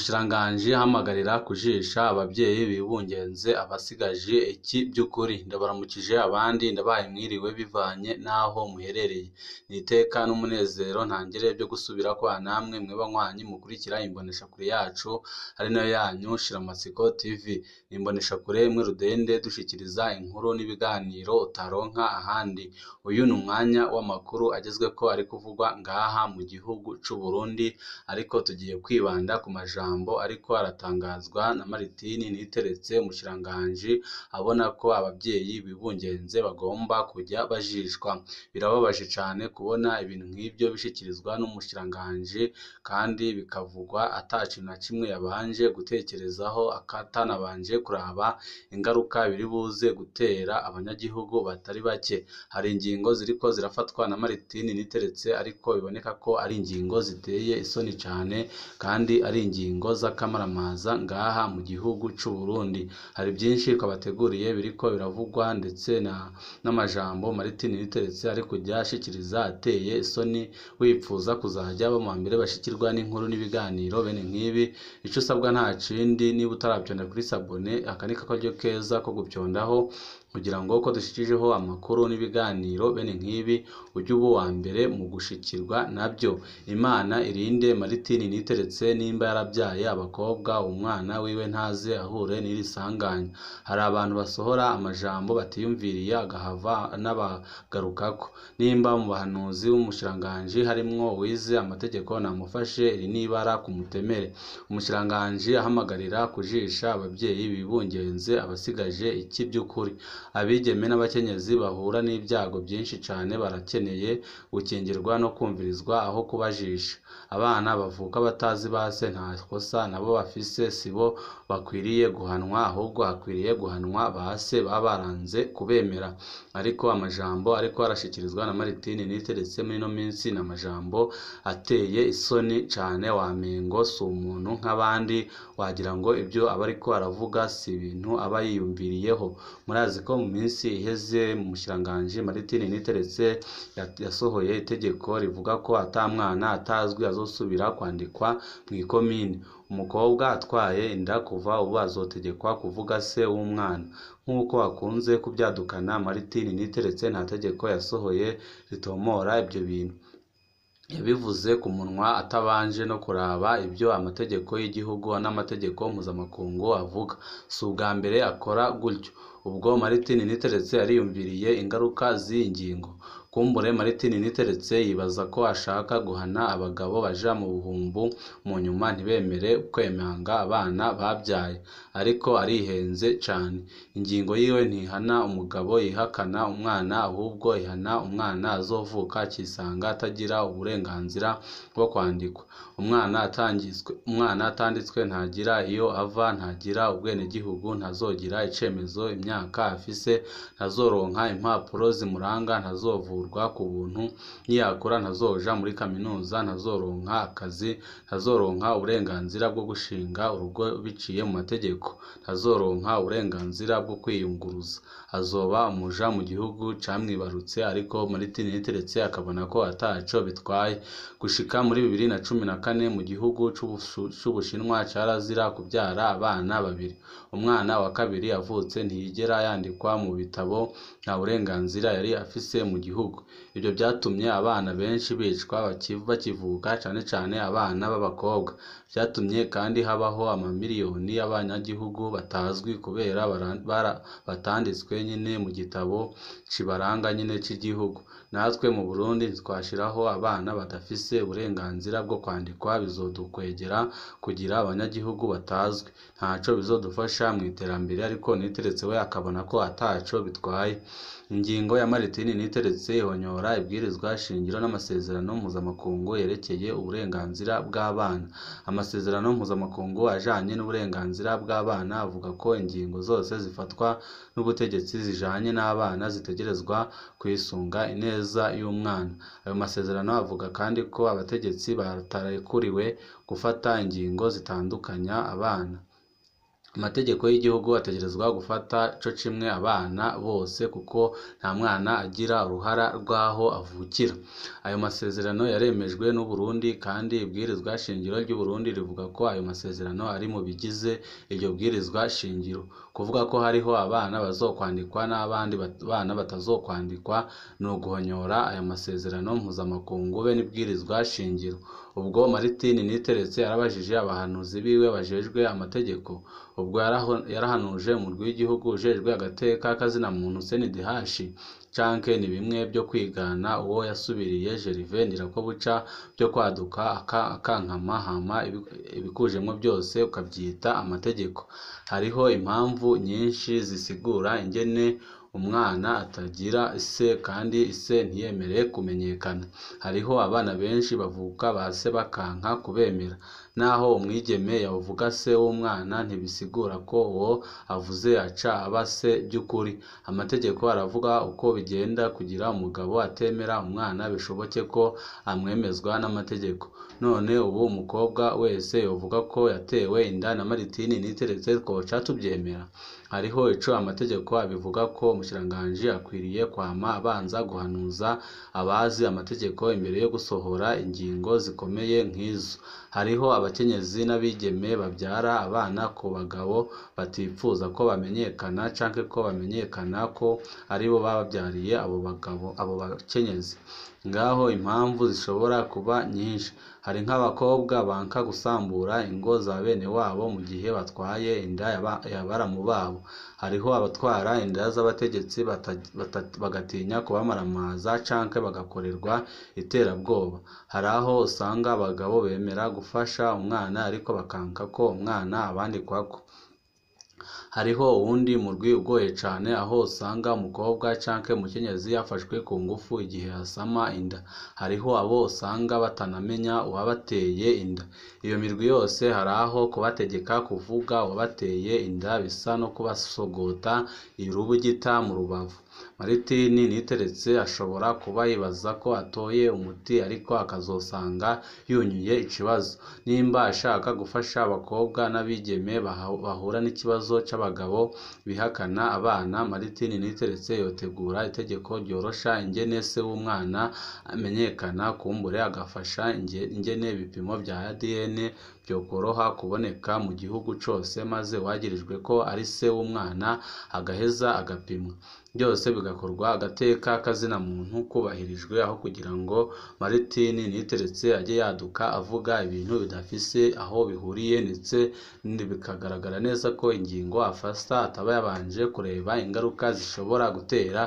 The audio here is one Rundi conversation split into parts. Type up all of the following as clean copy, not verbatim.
Umushikiranganji ahamagarira kujisha abavyeyi bibungenze abasigaje iki by'ukuri. Ndabaramukije abandi ndabaye mwiriwe bivanye naho muherereye. Niteka n'umunezero ntangere byo gusubira kwa namwe mweba nkwanyi mukurikira imboneshakure yacu ari nayo yanyu Shiramatsiko TV. Imboneshakure imwe rudende dushikiriza inkuru n'ibiganiro utaronka ahandi. Uyu ni umwanya w'amakuru agezweko ari kuvugwa ngaha mu gihugu c'u Burundi, ariko tugiye kwibanda ku majambo ariko aratangazwa na Maritini Niteretse, umushikiranganji abona ko abavyeyi bibungenze bagomba kujya bajishwa. Birababaje cane kubona ibintu nk'ivyo bishikirizwa n'umushikiranganji kandi bikavugwa ata kintu na kimwe yabanje gutekerezaho, akatanabanje kuraba ingaruka biri buze gutera abanyagihugu batari bake. Hari ingingo ziriko zirafatwa na Maritini Niteretse ariko biboneka ko ari ingingo ziteye isoni cane kandi ari ingingo z'akamaramaza ngaha mu gihugu c'u Burundi. Hari byinshi twabateguriye biriko biravugwa ndetse n'amajambo Maritini Niteretse ari kujya ashikiriza ateye isoni, wipfuza kuzajya ba mu mbere bashikirwa n'inkuru n'ibiganiro bene nk'ibi. Ico usabwa nta kindi, niba utaravyonda kuri sabone akanika karyo keza ko gupyondaho kugira ngo ko dushikijeho amakuru n'ibiganiro bene nk'ibi ujye uba wa mbere mu gushikirwa nabyo. Imana irinde Maritini Niteretse nimba yarabyaye abakobwa, umwana wiwe ntaze ahure n'irisanganya. Hari abantu basohora amajambo batiyumviriye agahava n'abagarukako. Nimba mu bahanuzi b'umushikiranganji harimwo wize amategeko namufashe iri nibara ku mutemere. Umushikiranganji ahamagarira kujisha abavyeyi bibungenze abasigaje iki by'ukuri. Abigeme n'abakenyezi bahura n'ibyago byinshi cane barakeneye gukingirwa no kumvirizwa aho kubajisha. Abana bavuka batazi base nta kosa nabo bafise, sibo bakwiriye guhanwa, ahubwo hakwiriye guhanwa base babaranze kubemera. Ariko amajambo ariko arashikirizwa na Maritini Niteretse muri no minsi n'amajambo ateye isoni cane, wamengo si umuntu nk'abandi, wagira ngo ibyo aba ariko aravuga si ibintu aba yiyumviriyeho. Murazi ko mu minsi iheze umushikiranganji Maritini Niteretse yasohoye itegeko rivuga ko ata mwana atazwi azosubira kwandikwa mw'ikomine. Umukobwa atwaye inda kuva ubu azotegekwa kuvuga se w'umwana. Nk'uko akunze kubyadukana, Maritini Niteretse nta tegeko yasohoye ritomora ibyo bintu. Yabivuze ku munwa atabanje no kuraba ibyo amategeko y'igihugu n'amategeko mpuzamakungu avuga. Si ubwa mbere akora gutyo. Ubwo Maritini Niteretse yariyumviriye ingaruka z'iyi ngingo. Kumbure Maritini Niteretse yibaza ko ashaka guhana abagabo baja mu buhumbu mu nyuma ntibemere kwemanga abana babyaye, ariko arihenze cane. Ingingo yiwe ntihana umugabo yihakana umwana, ahubwo ihana umwana azovuka akisanga atagira uburenganzira bwo kwandikwa. Umwana atanditswe ntagira iyo ava, ntagira ubwenegihugu, ntazogira icemezo imyaka afise, ntazoronka impapuro zimuranga, ntazovurwa ku buntu, niyakura ntazoja muri kaminuza, ntazoronka akazi, ntazoronka uburenganzira bwo gushinga urugo biciye mu mategeko, ntazoronka uburenganzira bwo kwiyunguruza, azoba umuja mu gihugu camwibarutse. Ariko Maritini Niteretse akabona ko ataco bitwaye. Gushika muri 2014 mu gihugu c'Ubushinwa carazira kubyara abana babiri. Umwana wa kabiri avutse ntiyigera yandikwa mu bitabo, nta burenganzira yari afise mu gihugu. Ibyo byatumye abana benshi bicwa bakivuka, cane cane abana b'abakobwa. Byatumye kandi habaho amamiliyoni y'abanyagihugu batazwi kubera batanditswe nyine mu gitabo cibaranga nyine c'igihugu. Natwe mu Burundi ntitwashiraho abana badafise uburenganzira bwo kwandikwa, bizodukwegera kugira abanyagihugu batazwi. Ntaco bizodufasha mu iterambere. Ariko Niteretse we akabona ko ataco bitwaye. Ingingo ya Maritini Niteretse ihonyora ibwirizwa shingiro n'amasezerano mpuzamakungu yerekeye uburenganzira bw'abana. Amasezerano mpuzamakungu ajanye n'uburenganzira bw'abana avuga ko ingingo zose zifatwa n'ubutegetsi zijanye n'abana zitegerezwa kwisunga ineza y'umwana. Ayo masezerano avuga kandi ko abategetsi batarekuriwe gufata ingingo zitandukanya abana. Amategeko y'igihugu ategerezwa gufata co kimwe abana bose kuko nta mwana agira uruhara rw'aho avukira. Ayo masezerano yaremejwe n'u Burundi kandi ibwirizwa shingiro ry'u Burundi rivuga ko ayo masezerano ari mu bigize iryo bwirizwa shingiro. Kuvuga ko hariho abana bazokwandikwa n'abandi bana batazokwandikwa ni uguhonyora aya masezerano mpuzamakungu be n'ibwirizwa shingiro. Ubwo Martin Niteretse yarabajije abahanuzi biwe bajejwe amategeko. Ubwo yarahanuje umurwi w'igihugu ujejwe agateka kazina muntu CNDH canke ni bimwe byo kwigana uwo yasubiriye Gervais Ndirakobuca byo kwaduka akankama hama ibikujemwo byose ukabyita amategeko. Hariho impamvu nyinshi zisigura ingene umwana atagira ise kandi ise ntiyemere kumenyekana. Hariho abana benshi bavuka base bakanka kubemera. Naho umwigeme yavuga se w'umwana ntibisigura ko uwo avuze aca aba se by'ukuri. Amategeko aravuga uko bigenda kugira umugabo atemera umwana bishoboke ko amwemezwa n'amategeko. None ubu umukobwa wese yovuga ko yatewe inda na Martin Niteretse twoca tubyemera? Hariho ico amategeko abivuga ko umushikiranganji akwiriye kwama abanza guhanuza abazi amategeko imbere yo gusohora ingingo zikomeye nk'izo. Hariho abakenyezi n'abigeme babyara abana ku bagabo batipfuza ko bamenyekana canke ko bamenyekana ko aribo bababyariye abo bakenyezi. Ngaho impamvu zishobora kuba nyinshi. Hari nk'abakobwa banka gusambura ingo za bene wabo mu gihe batwaye inda y'abaramu babo. Hariho abatwara inda z'abategetsi bagatinya kubamaramaza canke bagakorerwa iterabwoba. Hari aho usanga abagabo bemera gufasha umwana ariko bakanka ko umwana abandikwako. Hariho uwundi murwi ugoye cane aho usanga umukobwa canke umukenyezi yafashwe ku ngufu igihe asama inda. Hariho abo usanga batanamenya uwabateye inda. Iyo mirwi yose hari aho kubategeka kuvuga uwabateye inda bisa no kubasogota irubugita mu rubavu. Martin Niteretse ashobora kuba yibaza ko atoye umuti ariko akazosanga yunyuye ikibazo. Nimba ashaka gufasha abakobwa n'abigeme bahura n'ikibazo c'abagabo bihakana abana, Martin Niteretse yotegura itegeko ryorosha ingene se w'umwana amenyekana, kumbure agafasha ingene ibipimo bya ADN byokoroha kuboneka mu gihugu cose, maze wagirijwe ko ari se w'umwana agaheza agapimwa. Byose bigakorwa agateka kazina muntu kubahirijwe, aho kugira ngo Martin Niteretse ajye yaduka avuga ibintu bidafise aho bihuriye, ndetse bikagaragara neza ko ingingo afasa ataba yabanje kureba ingaruka zishobora gutera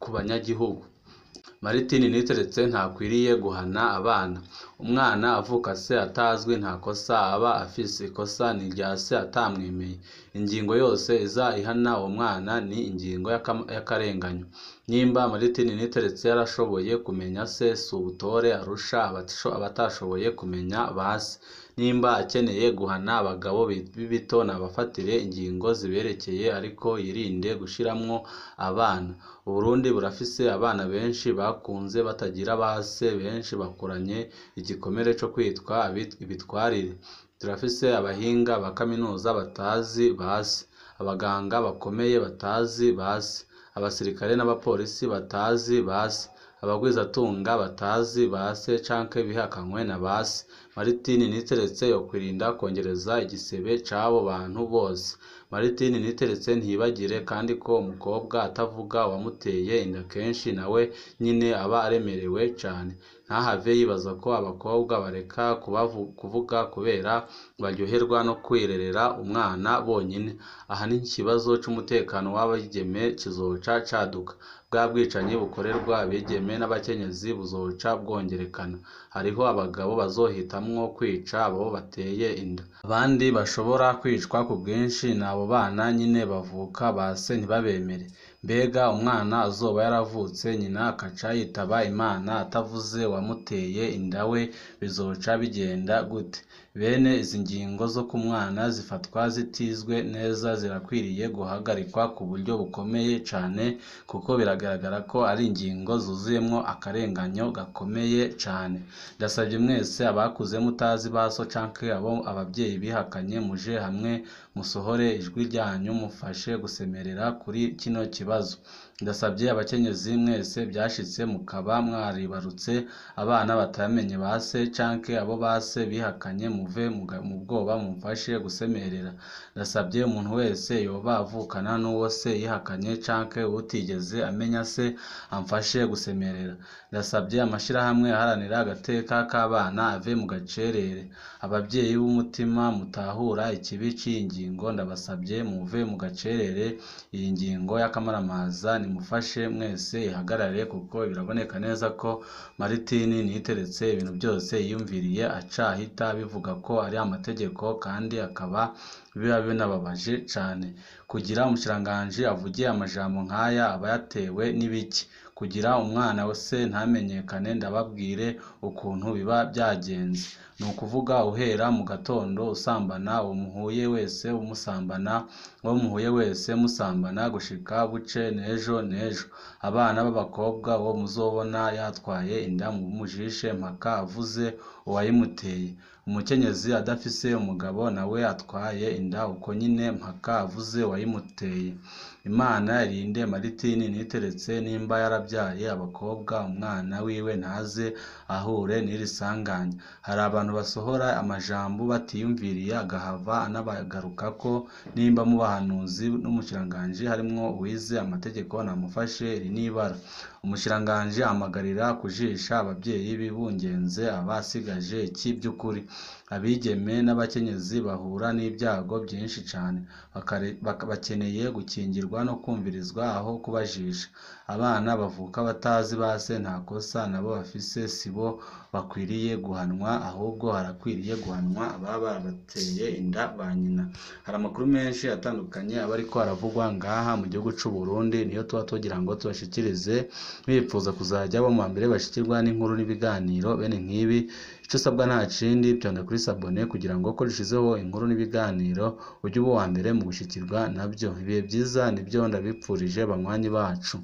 ku banyagihugu. Martin Niteretse ntakwiriye guhana abana. Umwana avuka se atazwi nta kosa aba afise, ikosa ni rya se atamwemeye. Ingingo yose iza ihana uwo mwana ni ingingo y'akarenganyo. Nimba Martin Niteretse yarashoboye kumenya se, si ubutore arusha abatashoboye kumenya base. Nimba akeneye guhana abagabo b'ibito nabafatire ingingo ziberekeye, ariko yirinde gushiramwo abana. Uburundi burafise abana benshi bakunze batagira base, benshi bakuranye igikomere co kwitwa ibitwarire. Turafise abahinga ba kaminuza batazi base, abaganga bakomeye batazi base, abasirikare n'abapolisi batazi base, abagwizatunga batazi base canke bihakanywe na base. Martin Niteretse yokwirinda kongereza igisebe c'abo bantu bose. Martin Niteretse ntibagire kandi ko umukobwa atavuga wamuteye inda kenshi nawe nyine aba aremerewe cane. Ntahave yibaza ko abakobwa bareka kuvuga kubera baryoherwa no kwirerera umwana bonyine. Aha ni ikibazo c'umutekano w'abigeme kizoca caduka. Bwa bwicanyi bukorerwa abigeme n'abakenyezi buzoca bwongerekana. Hariho abagabo bazohitamwo kwica abo bateye inda. Abandi bashobora kwicwa ku bwinshi n'abo bana nyine bavuka base ntibabemere. Mbega umwana azoba yaravutse nyina akaca yitaba Imana atavuze wamuteye inda we bizoca bigenda gute? Bene izi ngingo zo ku mwana zifatwa zitizwe neza zirakwiriye guhagarikwa ku buryo bukomeye cyane, kuko biragaragara ko ari ingingo zuzuyemo akarenganyo gakomeye cyane. Ndasabye mwese abakuze mutazi baso canke abo ababyeyi bihakanye, muje hamwe musohore ijwi ryanyu mufashe gusemerera kuri kino kibazo. Ndasabye abakenyezi mwese byashitse mukaba mwaribarutse abana batamenye base canke abo base bihakanye, muve mu bwoba mumfashe gusemerera. Ndasabye umuntu wese yoba avukana n'uwo se yihakanye canke utigeze amenya se amfashe gusemerera. Ndasabye amashirahamwe aharanira agateka k'abana ave mu gacerere. Ababyeyi b'umutima mutahura ikibi cy'iyi ngingo, ndabasabye muve mu gacerere. Iyi ngingo y'akamaramaza nimufashe mwese ihagarare, kuko biraboneka neza ko Maritini Niteretse ibintu byose yiyumviriye acahita bivuga ko ari amategeko, kandi akaba biba binababaje cyane. Kugira umushikiranganji avugiye amajambo nk'aya aba yatewe n'ibiki? Kugira umwana se ntamenyekane, ndababwire ukuntu biba byagenze. Ni ukuvuga uhera mu gatondo usambana uwo muhuye wese umusambana, uwo muhuye wese musambana gushika buce n'ejo. Abana b'abakobwa uwo muzobona yatwaye inda mumujishe mpaka avuze uwayimuteye. Umukenyezi adafise umugabo nawe atwaye inda uko nyine mpaka avuze uwayimuteye. Imana irinde Maritini Niteretse nimba yarabyaye abakobwa, umwana wiwe ntaze ahure n'iri sanganya. Hari abantu basohora amajambo batiyumviriye agahava anabagarukako. Nimba mu bahanuzi n'umushikiranganji harimwo uwize amategeko namufashe iri nibara. Umushikiranganji ahamagarira kujisha ababyeyi bibungenze abasigaje iki by'ukuri. Abigeme n'abakenyezi bahura n'ibyago byinshi cyane, bakeneye gukingirwa no kumvirizwa aho kubajisha. Abana bavuka batazi base nta kosa nabo bafise, sibo bakwiriye guhanwa, ahubwo harakwiriye guhanwa ababa bateye inda ba nyina. Hari amakuru menshi atandukanye aba ariko aravugwa ngaha mu gihugu cy'u Burundi, niyo tuba tugira ngo tubashikirize, bipfuza kuzajya bo mu mbere bashikirwa n'inkuru n'ibiganiro bene nk'ibi. Icyo usabwa nta kindi, byonda kuri sabone kugira ngo ko rishizeho inkuru n'ibiganiro ujye uba wa mbere mu gushikirwa nabyo. Ibihe byiza nibyo ndabipfurije banywanyi bacu.